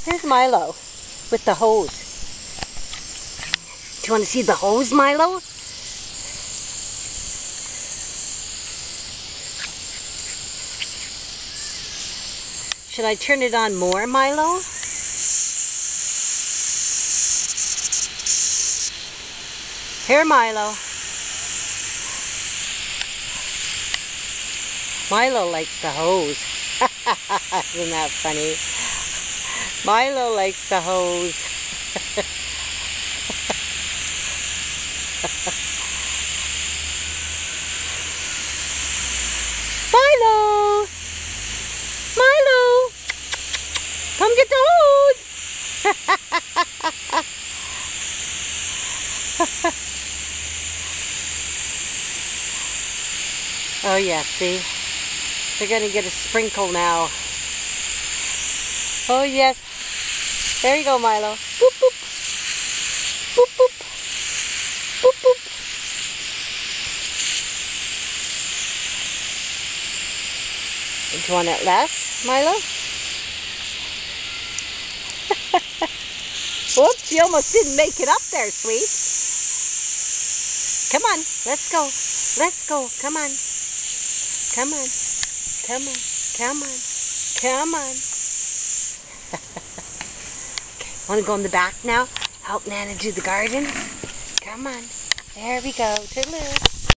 Here's Milo with the hose. Do you want to see the hose, Milo? Should I turn it on more, Milo? Here, Milo. Milo likes the hose. Isn't that funny? Milo likes the hose. Milo! Milo! Come get the hose! Oh yeah, see? They're going to get a sprinkle now. Oh yes. There you go, Milo. Boop, boop. Boop, boop. Boop, boop. Do you want it less, Milo? Whoops, you almost didn't make it up there, sweet. Come on, let's go. Let's go. Come on. Come on. Come on. Come on. Come on. Okay, want to go in the back now? Help Nana do the garden? Come on. There we go. Toodaloo.